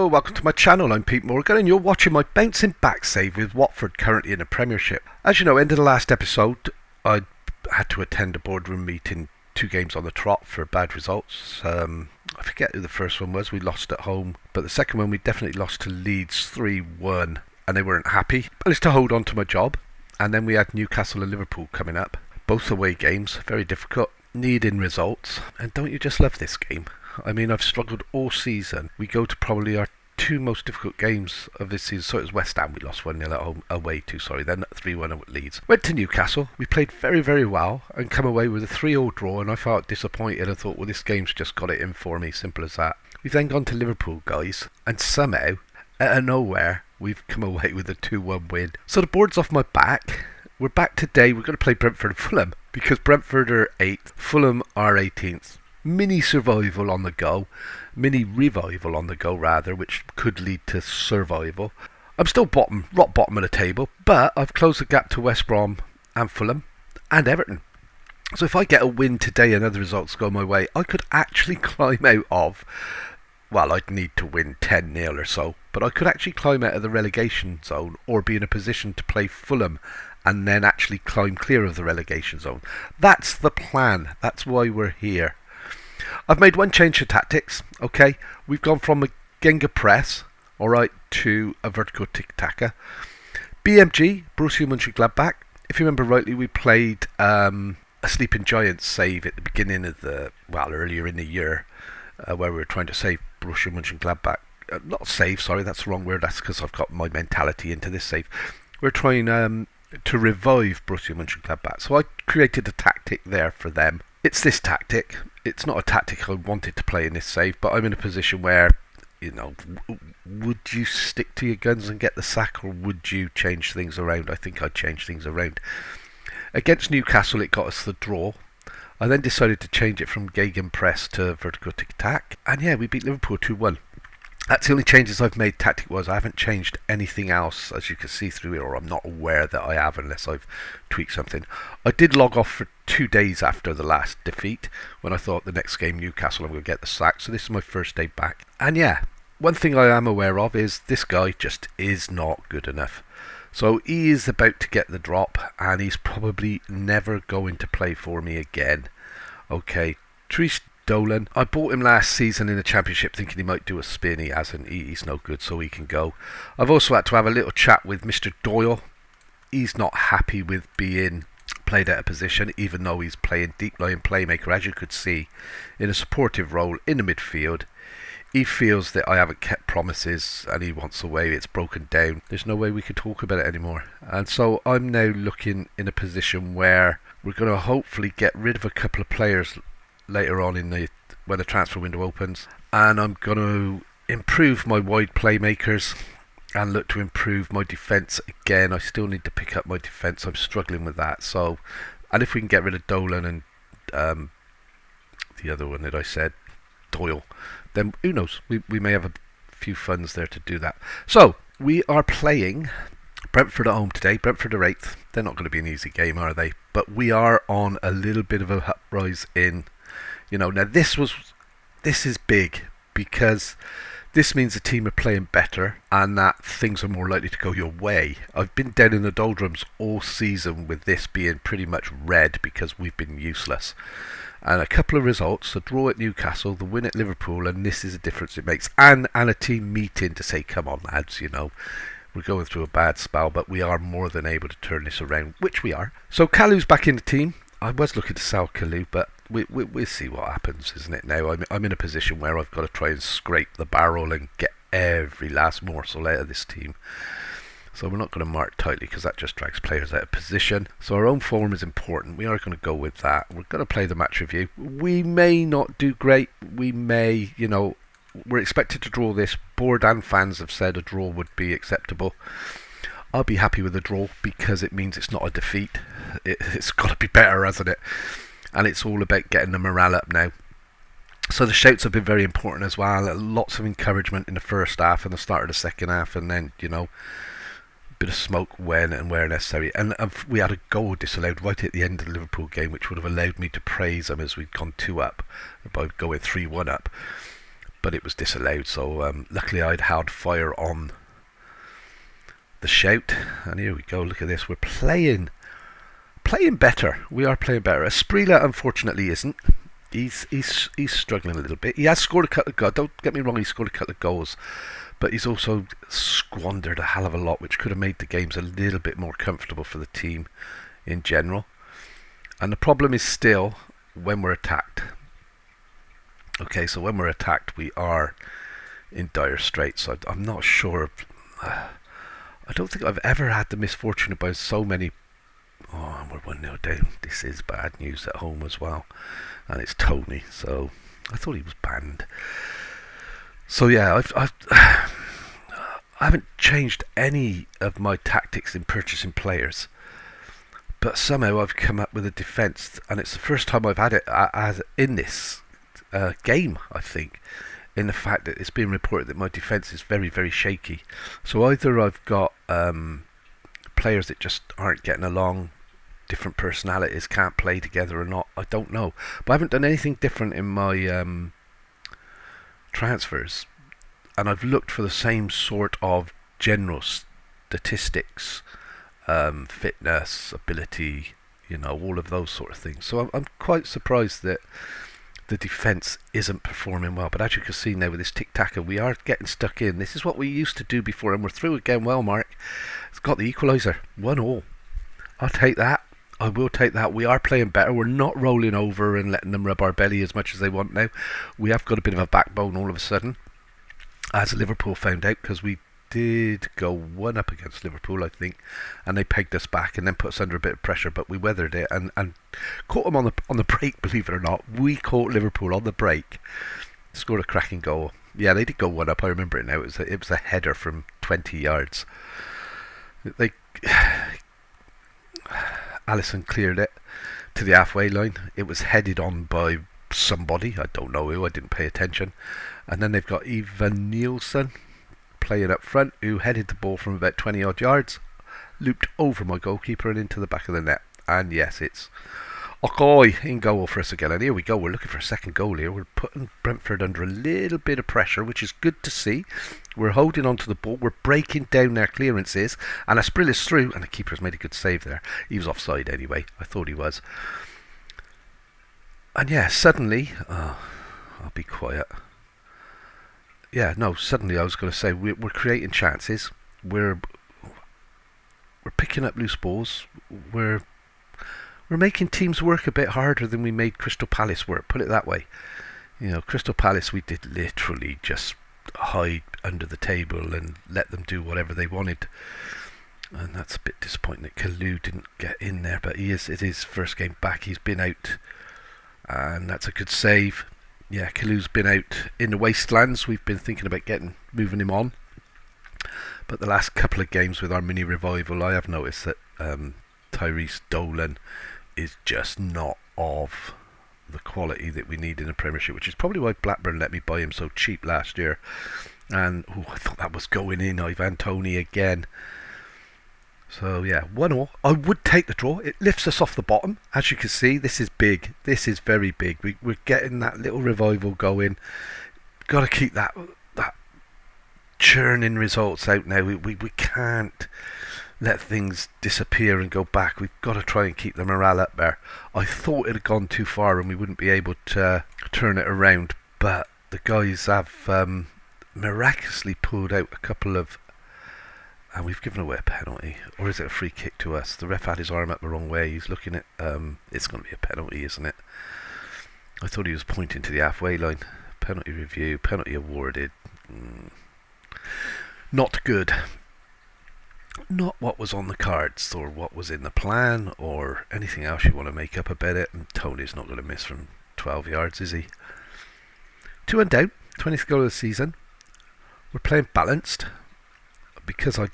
welcome to my channel. I'm Pete Morgan and you're watching my bouncing back save with Watford, currently in the Premiership. As you know, end of the last episode, I had to attend a boardroom meeting, 2 games on the trot for bad results. I forget who the first one was, we lost at home, but the second one we definitely lost to Leeds 3-1 and they weren't happy. But it's to hold on to my job. And then we had Newcastle and Liverpool coming up, both away games, very difficult, needing results. And don't you just love this game? I mean, I've struggled all season. We go to probably our 2 most difficult games of this season. So it was West Ham, we lost 1-0 at home, away to, then 3-1 at Leeds. Went to Newcastle, we played very, very well and come away with a 3-3 draw, and I felt disappointed and thought, well, this game's just got it in for me, simple as that. We've then gone to Liverpool, guys, and somehow, out of nowhere, we've come away with a 2-1 win. So the board's off my back. We're back today, we're going to play Brentford and Fulham, because Brentford are 8th, Fulham are 18th. Mini survival on the go, mini revival on the go rather, which could lead to survival. I'm still rock bottom of the table, but I've closed the gap to West Brom and Fulham and Everton. So if I get a win today and other results go my way, I could actually climb out of, well, I'd need to win 10-0 or so, but I could actually climb out of the relegation zone or be in a position to play Fulham and then actually climb clear of the relegation zone. That's the plan. That's why we're here. I've made one change to tactics, okay? We've gone from a Genga press, alright, to a vertical tic-taca. BMG, Borussia Mönchengladbach. If you remember rightly, we played a Sleeping Giants save at the beginning of earlier in the year, where we were trying to save Borussia Mönchengladbach. Not save, sorry, that's the wrong word. That's because I've got my mentality into this save. We're trying to revive Borussia Mönchengladbach. So I created a tactic there for them. It's this tactic. It's not a tactic I wanted to play in this save, but I'm in a position where, you know, would you stick to your guns and get the sack, or would you change things around? I think I'd change things around. Against Newcastle, it got us the draw. I then decided to change it from Gegenpress to vertical tic-tac, and yeah, we beat Liverpool 2-1. That's the only changes I've made tactic-wise. I haven't changed anything else, as you can see through here, or I'm not aware that I have unless I've tweaked something. I did log off for 2 days after the last defeat, when I thought the next game, Newcastle, I'm going to get the sack. So this is my first day back. And yeah, one thing I am aware of is this guy just is not good enough. So he is about to get the drop, and he's probably never going to play for me again. Okay, Trish Dolan. I bought him last season in the Championship thinking he might do a spin. He hasn't. He's no good, so he can go. I've also had to have a little chat with Mr. Doyle. He's not happy with being played out of position, even though he's playing deep line playmaker, as you could see, in a supportive role in the midfield. He feels that I haven't kept promises and he wants away. It's broken down. There's no way we can talk about it anymore. And so I'm now looking in a position where we're going to hopefully get rid of a couple of players later on when the transfer window opens, and I'm going to improve my wide playmakers and look to improve my defence again. I still need to pick up my defence. I'm struggling with that. So, and if we can get rid of Dolan and the other one that I said, Doyle, then who knows? We may have a few funds there to do that. So we are playing Brentford at home today. Brentford are 8th. They're not going to be an easy game, are they? But we are on a little bit of a uprise in. Now this is big, because this means the team are playing better and that things are more likely to go your way. I've been down in the doldrums all season with this being pretty much red because we've been useless. And a couple of results, a draw at Newcastle, the win at Liverpool, and this is a difference it makes. And a team meeting to say, come on lads, we're going through a bad spell, but we are more than able to turn this around, which we are. So Kalu's back in the team. I was looking to sell Kalu, but we'll see what happens, isn't it now? I'm in a position where I've got to try and scrape the barrel and get every last morsel out of this team. So we're not going to mark tightly because that just drags players out of position. So our own form is important. We are going to go with that. We're going to play the match review. We may not do great. We may, we're expected to draw this. Board and fans have said a draw would be acceptable. I'll be happy with a draw because it means it's not a defeat. It's got to be better, hasn't it? And it's all about getting the morale up now. So the shouts have been very important as well. Lots of encouragement in the first half and the start of the second half, and then, a bit of smoke when and where necessary. And we had a goal disallowed right at the end of the Liverpool game, which would have allowed me to praise them as we'd gone 2 up by going 3-1 up. but it was disallowed. So luckily I'd held fire on the shout, and here we go. Look at this. We're playing better. We are playing better. Esprilla unfortunately isn't. He's struggling a little bit. He has scored a couple of goals. Don't get me wrong, he scored a couple of goals, but he's also squandered a hell of a lot, which could have made the games a little bit more comfortable for the team in general. And the problem is still when we're attacked. Okay, so when we're attacked, we are in dire straits. I'm not sure. I don't think I've ever had the misfortune of buying so many. Oh, we're 1-0 down. This is bad news at home as well. And it's Tony, so I thought he was banned. So yeah, I haven't changed any of my tactics in purchasing players, but somehow I've come up with a defence, and it's the first time I've had it as in this game, I think, in the fact that it's been reported that my defence is very, very shaky. So either I've got players that just aren't getting along, different personalities, can't play together or not, I don't know. But I haven't done anything different in my transfers, and I've looked for the same sort of general statistics, fitness, ability, all of those sort of things. So I'm quite surprised that the defence isn't performing well. But as you can see now with this tic-tac, we are getting stuck in. This is what we used to do before, and we're through again. Well, Mark, it's got the equaliser, 1-1. I'll take that. I will take that. We are playing better. We're not rolling over and letting them rub our belly as much as they want now. We have got a bit of a backbone all of a sudden, as Liverpool found out, because we did go 1-up against Liverpool, I think, and they pegged us back and then put us under a bit of pressure, but we weathered it and caught them on the break, believe it or not. We caught Liverpool on the break, scored a cracking goal. Yeah, they did go 1-up, I remember it now. It was a header from 20 yards. Alisson cleared it to the halfway line. It was headed on by somebody, I don't know who, I didn't pay attention. And then they've got Ivan Nielsen playing up front, who headed the ball from about 20 odd yards, looped over my goalkeeper and into the back of the net. And yes, it's Okoye in goal for us again. And here we go, we're looking for a second goal here. We're putting Brentford under a little bit of pressure, which is good to see. We're holding on to the ball, we're breaking down their clearances, and Esprilla's through, and the keeper's made a good save there. He was offside anyway, I thought he was. And yeah, suddenly, I'll be quiet. Yeah, no, suddenly I was going to say, we're creating chances, we're picking up loose balls, we're making teams work a bit harder than we made Crystal Palace work, put it that way. Crystal Palace, we did literally just hide under the table and let them do whatever they wanted. And that's a bit disappointing that Kalou didn't get in there, but it is his first game back. He's been out, and that's a good save. Yeah, Kalou's been out in the wastelands. We've been thinking about moving him on. But the last couple of games with our mini revival, I have noticed that Tyrese Dolan is just not of the quality that we need in the Premiership, which is probably why Blackburn let me buy him so cheap last year. And I thought that was going in. Ivan Toney again. So yeah, 1-1. I would take the draw. It lifts us off the bottom. As you can see, this is big. This is very big. We're getting that little revival going. Got to keep that churning results out now. We can't let things disappear and go back. We've got to try and keep the morale up there. I thought it had gone too far and we wouldn't be able to turn it around, but the guys have miraculously pulled out a couple of, and we've given away a penalty, or is it a free kick to us? The ref had his arm up the wrong way. He's looking at it's going to be a penalty, isn't it? I thought he was pointing to the halfway line. Penalty review, penalty awarded. Not good. Not what was on the cards or what was in the plan or anything else you want to make up about it. And Tony's not going to miss from 12 yards, is he? 2 and down, 20th goal of the season. We're playing balanced because I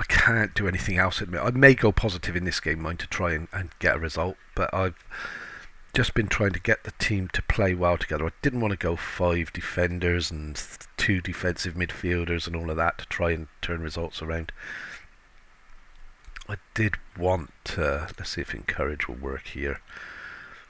can't do anything else. I may go positive in this game, mind, to try and get a result, but I've just been trying to get the team to play well together. I didn't want to go 5 defenders and 2 defensive midfielders and all of that to try and turn results around. I did want to, let's see if encourage will work here.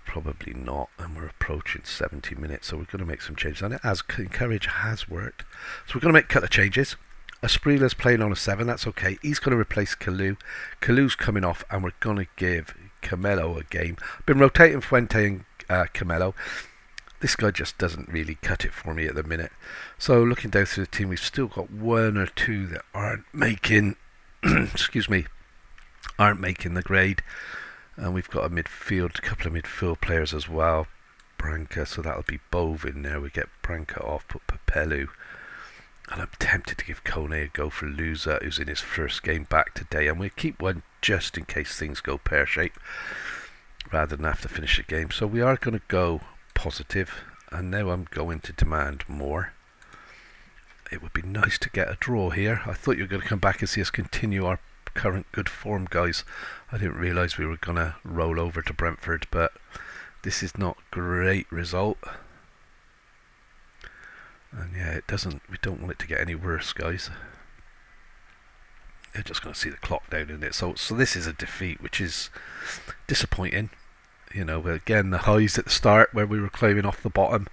Probably not, and we're approaching 70 minutes, so we're going to make some changes. And it has, encourage has worked. So we're going to make a couple of changes. Esprila's playing on a 7, that's okay. He's going to replace Kalu. Kalu's coming off, and we're going to give Camelo a game. I've been rotating Fuente and Camelo. This guy just doesn't really cut it for me at the minute. So looking down through the team, we've still got one or two that aren't making excuse me, aren't making the grade. And we've got a couple of midfield players as well. Branca, so that'll be Bove in there. We get Branca off, put Papelu. And I'm tempted to give Kone a go for Luza, who's in his first game back today. And we'll keep one just in case things go pear-shaped, rather than have to finish the game. So we are going to go positive. And now I'm going to demand more. It would be nice to get a draw here. I thought you were going to come back and see us continue our current good form, guys. I didn't realise we were going to roll over to Brentford, but this is not a great result. And yeah, we don't want it to get any worse, guys. You're just going to see the clock down in it. So this is a defeat, which is disappointing. You know, again, the highs at the start where we were climbing off the bottom.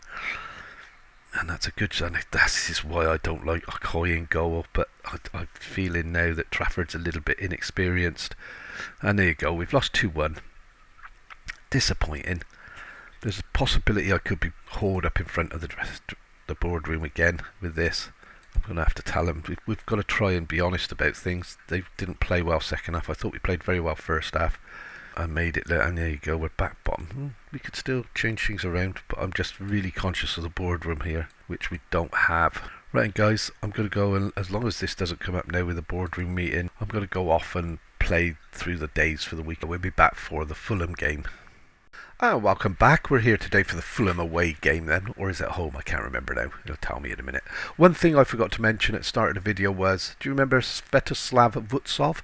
And that's a good sign. This is why I don't like Okoye in goal. But I'm feeling now that Trafford's a little bit inexperienced. And there you go. We've lost 2-1. Disappointing. There's a possibility I could be hauled up in front of the boardroom again with this. I'm going to have to tell them. We've got to try and be honest about things. They didn't play well second half. I thought we played very well first half. I made it there, and there you go, we're back bottom. We could still change things around, but I'm just really conscious of the boardroom here, which we don't have. Right, guys, I'm going to go, and as long as this doesn't come up now with the boardroom meeting, I'm going to go off and play through the days for the week. We'll be back for the Fulham game. Welcome back. We're here today for the Fulham away game then, or is it home? I can't remember now. It'll tell me in a minute. One thing I forgot to mention at the start of the video was, do you remember Svetoslav Vutsov?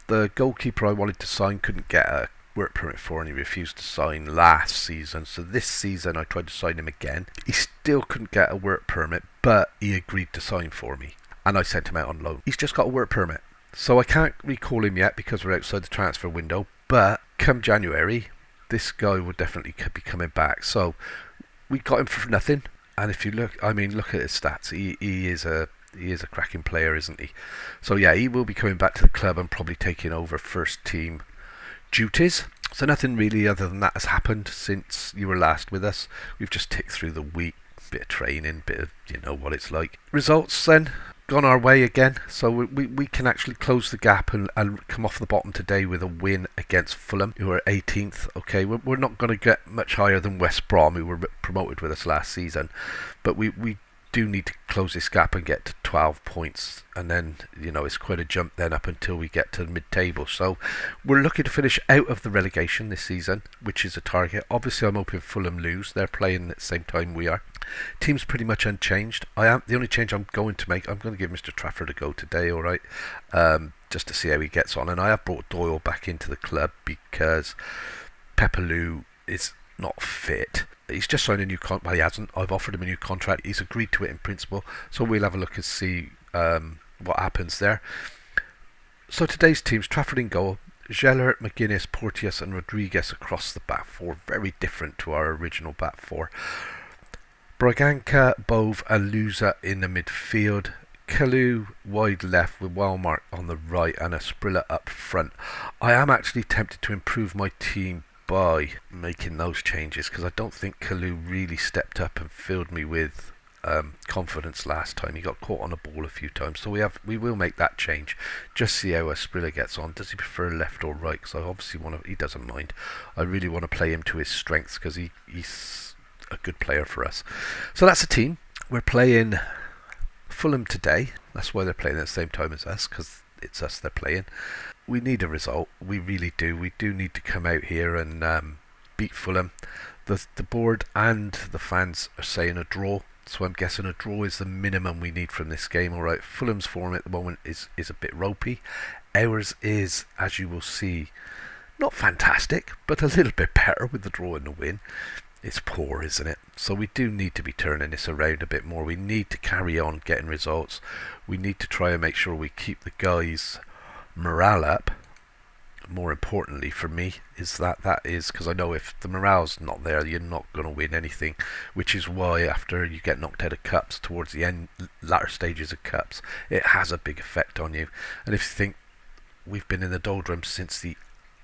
The goalkeeper I wanted to sign couldn't get a work permit for, and he refused to sign last season. So this season I tried to sign him again. He still couldn't get a work permit, but he agreed to sign for me, and I sent him out on loan. He's just got a work permit, so I can't recall him yet because we're outside the transfer window. But come January, this guy would definitely be coming back. So we got him for nothing. And if you look, I mean, look at his stats. He is a cracking player, isn't he? So yeah, he will be coming back to the club and probably taking over first team duties. So nothing really other than that has happened since you were last with us. We've just ticked through the week, bit of training, bit of, you know what it's like. Results then gone our way again, so we can actually close the gap and come off the bottom today with a win against Fulham, who are 18th. Okay, we're not going to get much higher than West Brom, who were promoted with us last season, but we do need to close this gap and get to 12 points, and then, you know, it's quite a jump then up until we get to the mid-table. So we're looking to finish out of the relegation this season, which is a target. Obviously I'm hoping Fulham lose. They're playing at the same time we are. Team's pretty much unchanged. The only change I'm going to make, I'm going to give Mr. Trafford a go today, alright, just to see how he gets on. And I have brought Doyle back into the club because Pepelu is not fit. He's just signed a new contract. Well, he hasn't. I've offered him a new contract. He's agreed to it in principle. So we'll have a look and see what happens there. So today's teams: Trafford in goal, Geller, McGuinness, Porteous and Rodriguez across the back four. Very different to our original back four. Braganca, Bove and Luza in the midfield. Kalu wide left with Wellmark on the right and Asprilla up front. I am actually tempted to improve my team by making those changes, because I don't think Kalu really stepped up and filled me with confidence last time. He got caught on a ball a few times, so we will make that change. Just see how Asprilla gets on. Does he prefer left or right? Because I obviously he doesn't mind. I really want to play him to his strengths because he's a good player for us. So that's a team. We're playing Fulham today. That's why they're playing at the same time as us, because it's us they're playing. We need a result. We really do. We do need to come out here and beat Fulham. The board and the fans are saying a draw, so I'm guessing a draw is the minimum we need from this game. Alright, Fulham's form at the moment is a bit ropey. Ours is, as you will see, not fantastic, but a little bit better with the draw and the win. It's poor, isn't it? So we do need to be turning this around a bit more. We need to carry on getting results. We need to try and make sure we keep the guys' morale up. more importantly for me, is that is because I know if the morale's not there, you're not going to win anything, which is why after you get knocked out of cups towards the end, latter stages of cups, it has a big effect on you. And if you think we've been in the doldrums since the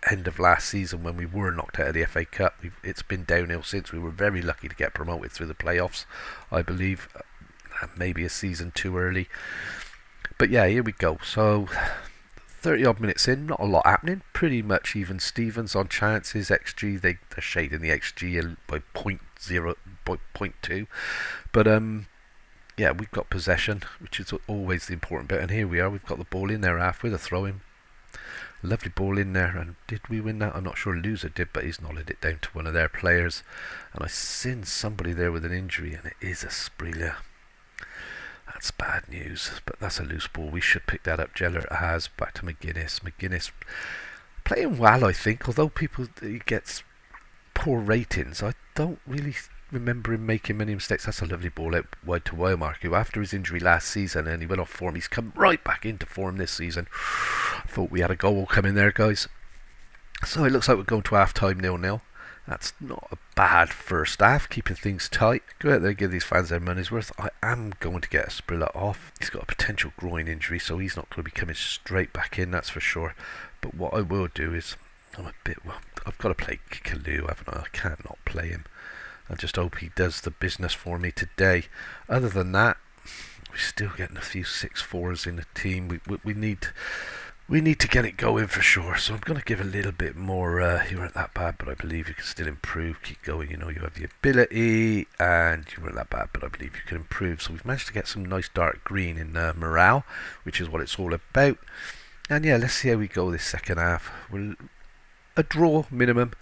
end of last season when we were knocked out of the FA Cup, it's been downhill since. We were very lucky to get promoted through the playoffs, I believe, maybe a season too early. But yeah, here we go. So 30 odd minutes in, not a lot happening. Pretty much even Stevens on chances. XG, they're shading the XG by 0.2. But yeah, we've got possession, which is always the important bit. And here we are, we've got the ball in there halfway, the throw-in. Lovely ball in there. And did we win that? I'm not sure. Loser did, but he's nodded it down to one of their players. And I seen somebody there with an injury, and it is a Sprelia. That's bad news, but that's a loose ball. We should pick that up. Gellert has. Back to McGuinness. McGuinness playing well, I think, although he gets poor ratings. I don't really remember him making many mistakes. That's a lovely ball out wide to Weilmark, who after his injury last season and he went off form, he's come right back into form this season. I thought we had a goal coming there, guys. So it looks like we're going to half time 0-0. That's not a bad first half, keeping things tight. Go out there and give these fans their money's worth. I am going to get a Sprilla off. He's got a potential groin injury, so he's not going to be coming straight back in, that's for sure. But what I will do is, I've got to play Kalu, haven't I? I can't not play him. I just hope he does the business for me today. Other than that, we're still getting a few 6-4s in the team. We need to get it going for sure. So I'm going to give a little bit more. You weren't that bad, but I believe you can still improve. Keep going. You know, you have the ability, and you weren't that bad, but I believe you can improve. So we've managed to get some nice dark green in morale, which is what it's all about. And yeah, let's see how we go this second half. We'll a draw minimum.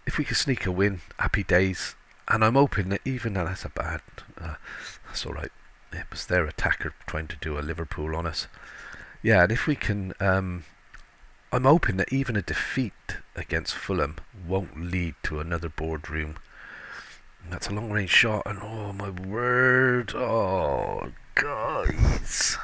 If we can sneak a win, happy days. And I'm hoping that even now that's a bad. That's all right. It was their attacker trying to do a Liverpool on us. Yeah, and if we can, I'm hoping that even a defeat against Fulham won't lead to another boardroom. And that's a long-range shot, and oh my word, oh guys.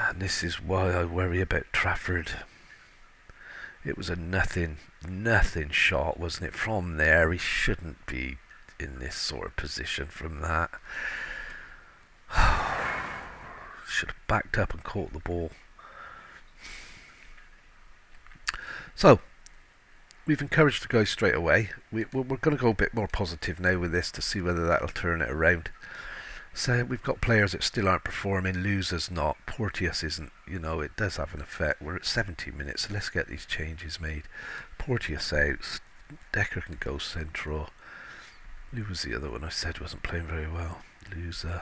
And this is why I worry about Trafford. It was a nothing shot, wasn't it? From there, he shouldn't be in this sort of position from that. Should have backed up and caught the ball. So, we've encouraged the guys straight away. We're going to go a bit more positive now with this to see whether that'll turn it around. So we've got players that still aren't performing, Losers not, Porteous isn't, it does have an effect. We're at 70 minutes, so let's get these changes made. Porteous out, Decker can go central. Who was the other one I said wasn't playing very well? Loser.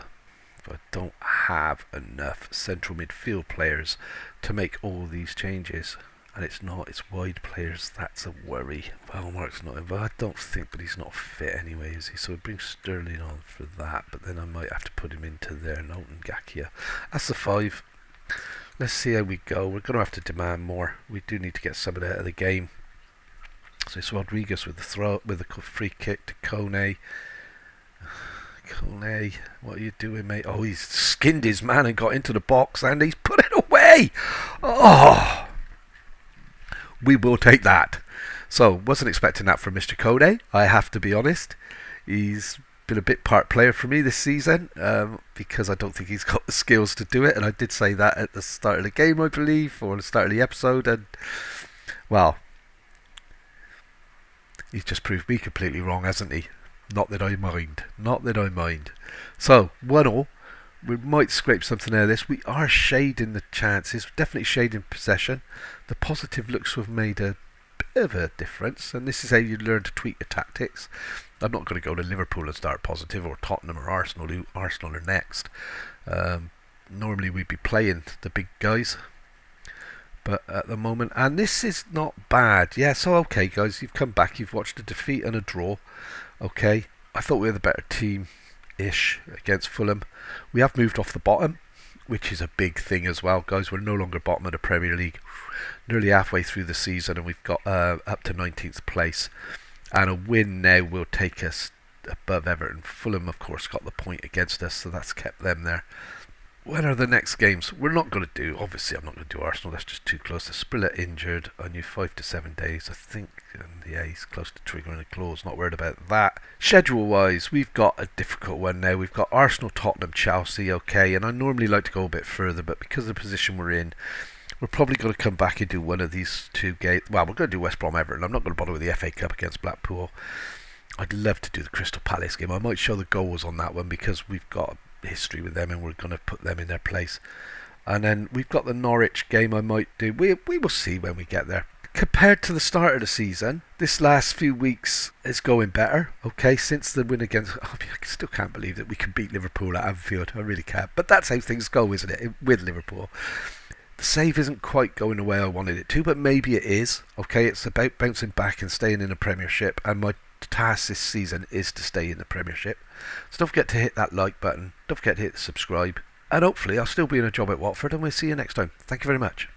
But I don't have enough central midfield players to make all these changes. And it's wide players, that's a worry. Weilmark's not involved. I don't think, but he's not fit anyway, is he? So we bring Sterling on for that, but then I might have to put him into there. Norton Gakia. That's the 5. Let's see how we go. We're going to have to demand more. We do need to get some of that out of the game. So it's Rodriguez with the free kick to Kone. Kone, what are you doing, mate? Oh, he's skinned his man and got into the box, and he's put it away. Oh, we will take that. So, wasn't expecting that from Mr. Kone, I have to be honest. He's been a bit part player for me this season because I don't think he's got the skills to do it, and I did say that at the start of the game, I believe, or the start of the episode, and well, he's just proved me completely wrong, hasn't he? Not that I mind. So, 1-1. We might scrape something out of this. We are shading the chances. Definitely shading possession. The positive looks to have made a bit of a difference. And this is how you learn to tweak your tactics. I'm not going to go to Liverpool and start positive, or Tottenham or Arsenal. Arsenal are next. Normally we'd be playing the big guys. But at the moment, and this is not bad. Yeah, so okay, guys, you've come back. You've watched a defeat and a draw. Okay, I thought we were the better team-ish against Fulham. We have moved off the bottom, which is a big thing as well, guys. We're no longer bottom of the Premier League. Nearly halfway through the season, and we've got up to 19th place. And a win now will take us above Everton. Fulham, of course, got the point against us, so that's kept them there. When are the next games? We're not going to do, obviously I'm not going to do Arsenal, that's just too close. The Sprilla injured, I knew 5 to 7 days, I think, and he's close to triggering a clause, not worried about that. Schedule wise, we've got a difficult one now. We've got Arsenal, Tottenham, Chelsea, okay, and I normally like to go a bit further, but because of the position we're in, we're probably going to come back and do one of these two games. Well, we're going to do West Brom Everton. I'm not going to bother with the FA Cup against Blackpool. I'd love to do the Crystal Palace game. I might show the goals on that one because we've got history with them and we're going to put them in their place. And then we've got the Norwich game I might do. We will see when we get there. Compared to the start of the season, this last few weeks is going better. Okay, since the win against... I still can't believe that we can beat Liverpool at Anfield. I really can't. But that's how things go, isn't it, with Liverpool. The save isn't quite going the way I wanted it to, but maybe it is. Okay, it's about bouncing back and staying in the Premiership, and my task this season is to stay in the Premiership. So don't forget to hit that like button, don't forget to hit the subscribe, and hopefully I'll still be in a job at Watford, and we'll see you next time. Thank you very much.